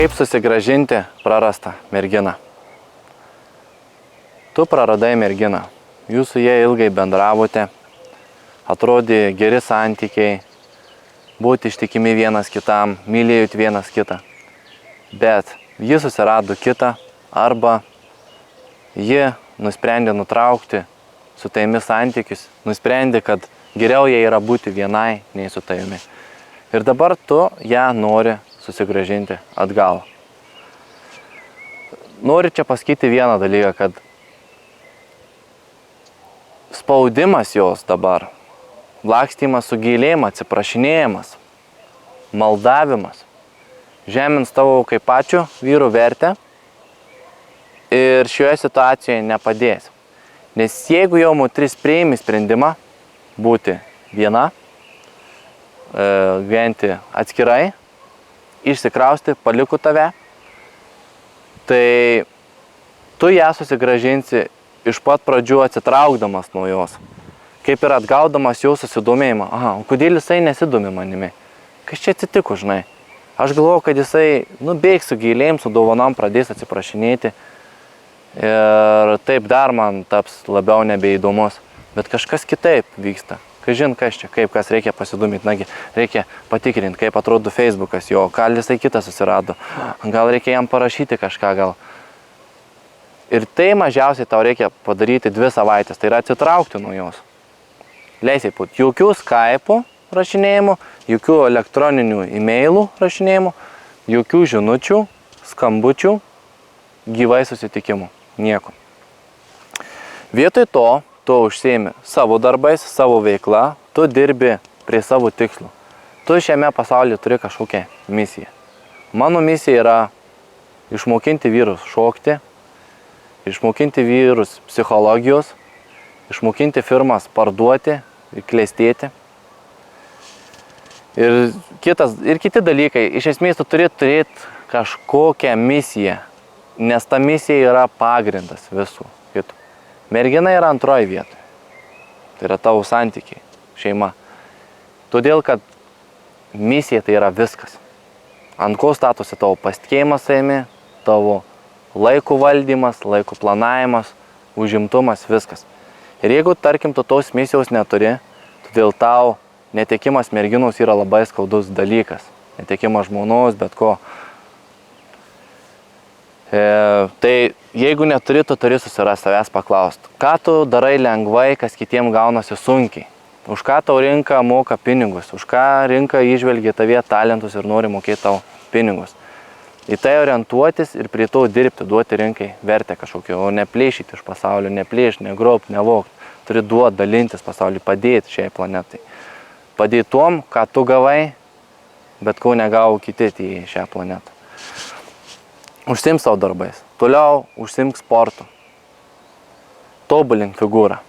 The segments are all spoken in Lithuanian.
Kaip susigrąžinti prarastą merginą? Tu praradai merginą. Jūs su jie ilgai bendravote, atrodė geri santykiai, būti ištikimi vienas kitam, mylėjot vienas kitą. Bet ji susirado kitą arba ji nusprendė nutraukti su tavimi santykius, nusprendė, kad geriau jai yra būti vienai nei su tavimi. Ir dabar tu ją nori susigrąžinti atgal. Noriu čia pasakyti vieną dalyką, kad spaudimas jos dabar, lakstymas su gėlėm, atsiprašinėjimas, maldavimas, žemins tavo kaip pačių vyrų vertę ir šioje situacijoje nepadės. Nes jeigu jau moteris priimi sprendimą būti viena, gyventi atskirai, išsikrausti, paliku tave, tai tu ją susigrąžinsi iš pat pradžių atsitraukdamas nuo jos. Kaip ir atgaudamas jau susidomėjimą. Aha, kodėl jisai nesidomi manimi? Kas čia atsitiko, žinai? Aš galvoju, kad jisai bėgs su gėlėm, su dovanom, pradės atsiprašinėti. Ir taip dar man taps labiau nebeįdomus. Bet kažkas kitaip vyksta. Kažin kas čia, kaip kas reikia pasidomėti. Nagi, reikia patikrinti, kaip atrodo Facebookas jo. Gal jisai kitą susirado. Gal reikia jam parašyti kažką gal. Ir tai mažiausiai tau reikia padaryti 2 savaitės. Tai yra atsitraukti nuo jos. Leisiai būti jokių Skype'ų rašinėjimų, jokių elektroninių e-mailų rašinėjimų, jokių žinučių, skambučių, gyvai susitikimų. Nieko. Vietoj to, tu užsiimi savo darbais, savo veikla, tu dirbi prie savo tikslų. Tu šiame pasaulyje turi kažkokią misiją. Mano misija yra išmokinti vyrus šokti, išmokinti vyrus psichologijos, išmokinti firmas parduoti ir klestėti. Ir kiti dalykai. Iš esmės tu turi turėti kažkokią misiją, nes ta misija yra pagrindas visų kitų. Mergina yra antroji vietoje. Tai yra tavo santykiai, šeima. Todėl, kad misija tai yra viskas. Ant ko statosi tavo pasitikėjimas savimi, tavo laiko valdymas, laiko planavimas, užimtumas, viskas. Ir jeigu, tarkim, tu tos misijos neturi, todėl tau netekimas merginos yra labai skaudus dalykas. Netekimas žmonos, bet ko. Tai jeigu neturi, tu turi susirasti savęs paklausti. Ką tu darai lengvai, kas kitiem gaunasi sunkiai? Už ką tau rinka moka pinigus? Už ką rinka įžvelgia tavie talentus ir nori mokėti tau pinigus? Į tai orientuotis ir prie to dirbti, duoti rinkai vertę kažkokią, o neplėšyti iš pasaulio, neplėšti, negrobti, nevogti. Turi duoti, dalintis pasauliu, padėti šiai planetai. Padėti tom, ką tu gavai, bet ko negavo kiti į šią planetą. Užsimk savo darbais. Toliau užsimk sportu. Tobulink figūrą.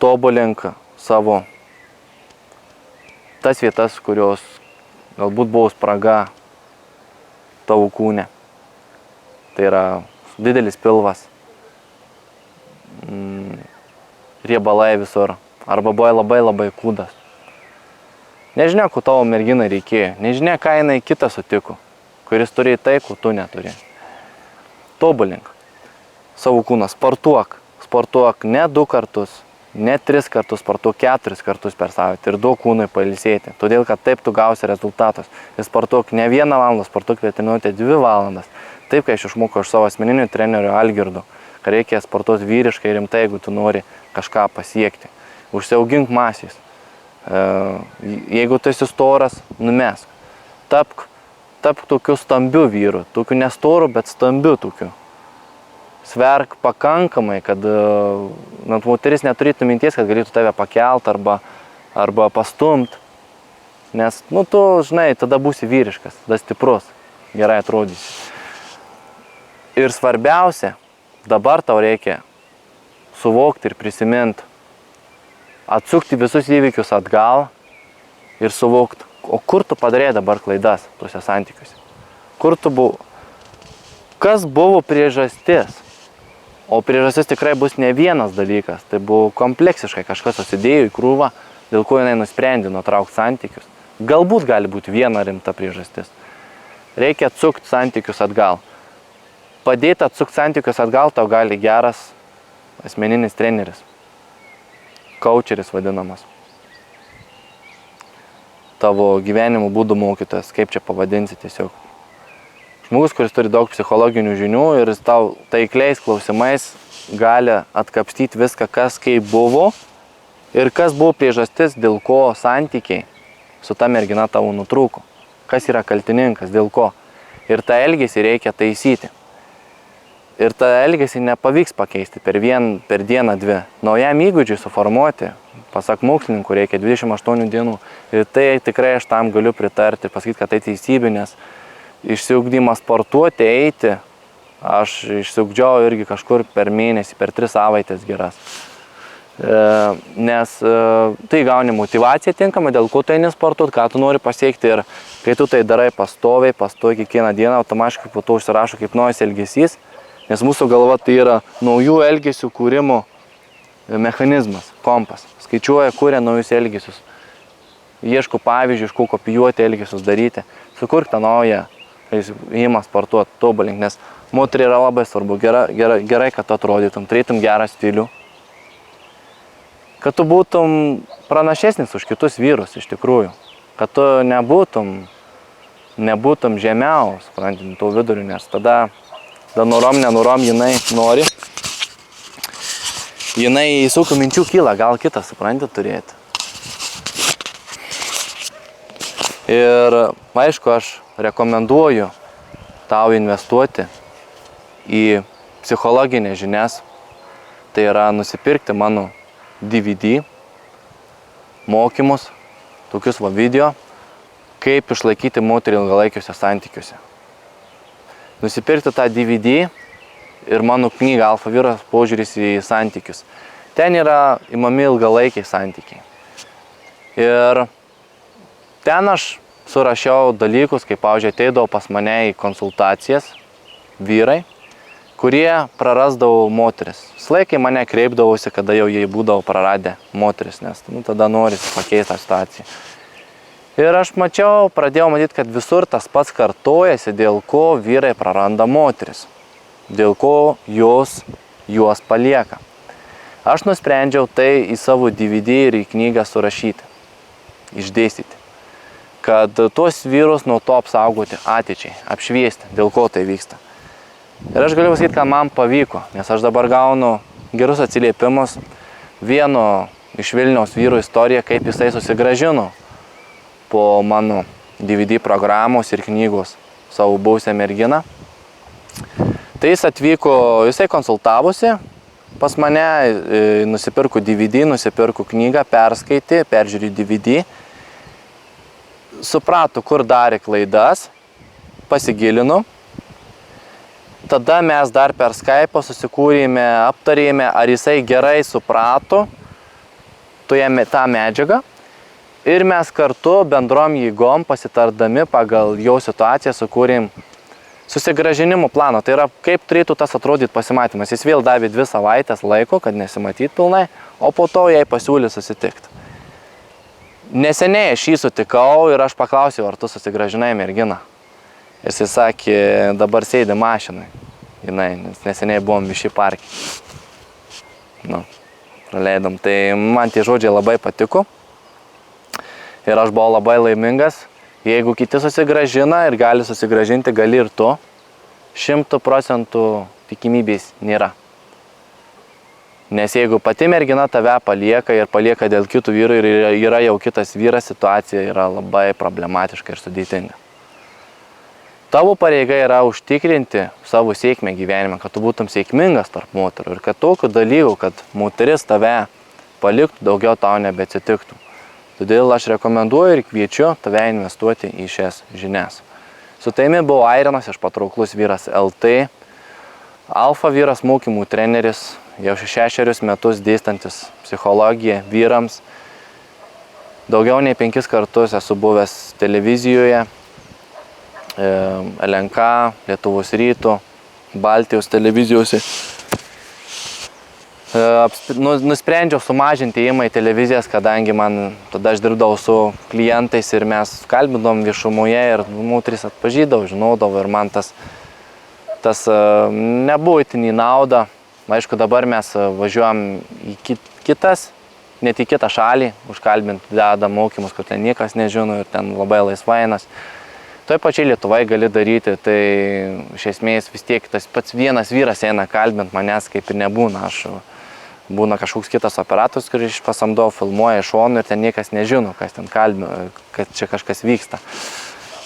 Tobulink savo tas vietas, kurios galbūt buvo spraga tavo kūne. Tai yra didelis pilvas, riebalai visur, arba buvo labai kūdas. Nežinia, ko tavo merginai reikėjo, nežinia, ką jinai kitą sutiko, kuris turėjo tai, ko tu neturi. Tobulink savo kūną, sportuok ne 2 kartus, ne 3 kartus, sportuok 4 kartus per savaitę ir duok kūnui pailsėti, todėl kad taip tu gausi rezultatus. Ir sportuok ne 1 valandą, sportuok treniruotę 2 valandas. Taip, kai aš išmokau iš savo asmeninių trenerių Algirdo, kad reikia sportuoti vyriškai rimtai, jeigu tu nori kažką pasiekti. Užsiaugink masės. Jeigu tu esi storas, numesk. Tapk tokiu stambiu vyru, tokiu nestoru, bet stambiu tokiu. Sverk pakankamai, kad moteris neturėtų minties, kad galėtų tave pakelt arba pastumt. Nes, tu, žinai, tada būsi vyriškas, tada stiprus, gerai atrodysi. Ir svarbiausia, dabar tau reikia suvokti ir prisiminti, atsukti visus įvykius atgal ir suvokti, o kur tu padarėjai dabar klaidas tuose santykiuose. Kas buvo priežastis? O priežastis tikrai bus ne vienas dalykas, tai buvo kompleksiškai kažkas susidėjo į krūvą, dėl ko jinai nusprendė nutraukti santykius. Galbūt gali būti viena rimta priežastis. Reikia atsukti santykius atgal. Padėti atsukti santykius atgal tau gali geras asmeninis treneris. Coacheris vadinamas. Tavo gyvenimo būdų mokytojas, kaip čia pavadinsi tiesiog. Žmogus, kuris turi daug psichologinių žinių ir jis tau taikliais klausimais gali atkapstyti viską, kas kaip buvo ir kas buvo priežastis, dėl ko santykiai su ta mergina tavo nutrūko. Kas yra kaltininkas, dėl ko. Ir tą elgesį reikia taisyti. Ir tą elgesį nepavyks pakeisti per dieną, dvi. Naujam įgūdžiui suformuoti, pasak mokslininkų, reikia 28 dienų. Ir tai tikrai aš tam galiu pritarti, pasakyti, kad tai teisybė, nes išsiugdymas sportuoti, eiti, aš išsiugdžiau irgi kažkur per mėnesį, per 3 savaitės geras. Nes tai gauni motivaciją tinkamą, dėl ko tu eini sportuoti, ką tu nori pasiekti ir kai tu tai darai pastoviai kiekvieną dieną, automatiškai po to užsirašo kaip naujas elgesys, nes mūsų galva tai yra naujų elgesių kūrimo mechanizmas, kompas. Skaičiuoja, kuria naujus elgesius. Ieško pavyzdžių, iš ko kopijuoti elgesius daryti. Sukurk tą naują įimą sportuoti, tobulink, nes moteriai yra labai svarbu, gerai, kad tu atrodytum, turėtum gerą stilių, kad tu būtum pranašesnis už kitus vyrus iš tikrųjų, kad tu nebūtum žemiau, suprantim, tų vidurių, nes tada nenorom jinai nori, jinai įsūkų minčių kyla, gal kitą, supranti, turėti. Ir aišku, aš rekomenduoju tau investuoti į psichologinės žinias, tai yra nusipirkti mano DVD, mokymus, tokius video, kaip išlaikyti moterį ilgalaikiuose santykiuose. Nusipirkti tą DVD ir mano knygą Alfa vyras požiūris į santykius. Ten yra imami ilgalaikiai santykiai. Ir ten aš surašiau dalykus, kaip, pavyzdžiui, ateidavo pas mane į konsultacijas vyrai, kurie prarasdavo moteris. Slaikiai mane kreipdavosi, kada jau jie būdavo praradę moteris, nes tada norisi pakeisti tą situaciją. Ir aš pradėjau matyti, kad visur tas pats kartojasi, dėl ko vyrai praranda moteris, dėl ko juos palieka. Aš nusprendžiau tai į savo DVD ir į knygą surašyti, išdėstyti, kad tuos vyrus nuo to apsaugoti ateičiai, apšviesti, dėl ko tai vyksta. Ir aš galiu pasakyti, kad man pavyko, nes aš dabar gaunu gerus atsiliepimus vieno iš Vilniaus vyrų istoriją, kaip jisai susigrąžino po mano DVD programos ir knygos savo buvusią merginą. Tai jis atvyko, jisai konsultavosi pas mane, nusipirko DVD, nusipirko knygą, perskaitė, peržiūrė DVD, suprato, kur darė klaidas, pasigilino. Tada mes dar per Skype'ą susikūrėme, aptarėme, ar jisai gerai suprato tą medžiagą. Ir mes kartu bendrom jėgom pasitardami pagal jo situaciją sukūrėm susigrąžinimo planą. Tai yra, kaip turėtų tas atrodyti pasimatymas. Jis vėl davė 2 savaitės laiko, kad nesimatyt pilnai, o po to jai pasiūlė susitikti. Neseniai aš jį sutikau ir aš paklausiau, ar tu susigrąžinai merginą. Jis sakė, dabar sėdi mašinai, nes neseniai buvom viši parke. Praleidom. Tai man tie žodžiai labai patiko ir aš buvau labai laimingas. Jeigu kiti susigrąžina ir gali susigrąžinti, gali ir tu, 100% tikimybės nėra. Nes jeigu pati mergina tave palieka ir palieka dėl kitų vyrų ir yra jau kitas vyras, situacija yra labai problematiška ir sudėtinga. Tavo pareiga yra užtikrinti savo sėkmę gyvenime, kad tu būtum sėkmingas tarp moterų ir kad tokių dalykų, kad moteris tave paliktų, daugiau tau nebeatsitiktų. Todėl aš rekomenduoju ir kviečiu tave investuoti į šias žinias. Su taimi buvo Airinas iš Patrauklus vyras LT, Alfa vyras mokymų treneris, jau 6 metus dėstantis psichologiją vyrams. Daugiau nei 5 kartus esu buvęs televizijoje, LNK, Lietuvos ryto, Baltijos televizijose. Nusprendžiau sumažinti ėjimą į televizijas, kadangi tada aš dirbdavau su klientais ir mes kalbindom viešumoje ir moteris atpažydavo, žinodavo ir man tas nebuvo itin į naudą. Aišku, dabar mes važiuojam į kitas, net į kitą šalį, užkalbinti deda mokymus, kur ten niekas nežino ir ten labai laisvainas. Toj pačiai Lietuvai gali daryti, tai iš esmės vis tiek tas pats vienas vyras eina kalbinti, manęs kaip ir nebūna. Būna kažkoks kitas operatorius, kuris pasamdau, filmuoja iš šonų ir ten niekas nežino, kas ten kalbina, kad čia kažkas vyksta.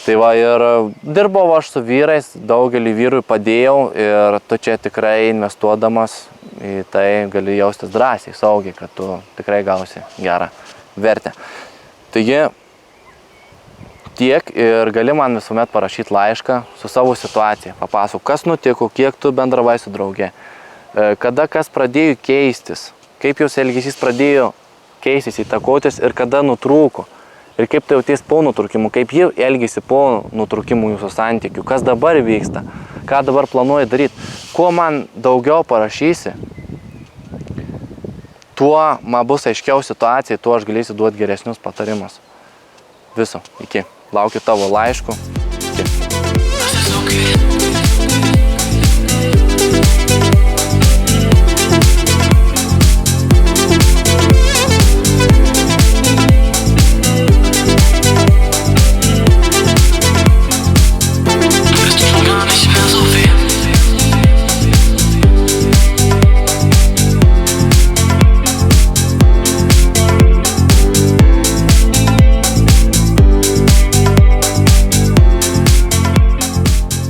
Tai va ir dirbau aš su vyrais, daugelį vyrų padėjau ir tu čia tikrai investuodamas į tai gali jaustis drąsiai, saugiai, kad tu tikrai gausi gerą vertę. Taigi tiek ir gali man visuomet parašyti laišką su savo situacija, papasakok, kas nutiko, kiek tu bendravai su drauge. Kada kas pradėjo keistis, kaip jos elgesys pradėjo keistis, įtakotis ir kada nutrūko. Ir kaip tai jauties po nutrūkimų, kaip ji elgėsi po nutrūkimų jūsų santykių, kas dabar vyksta, ką dabar planuoji daryti. Kuo man daugiau parašysi, tuo man bus aiškiau situacija, tuo aš galėsiu duoti geresnius patarimus. Viso, iki. Laukiu tavo laiškų.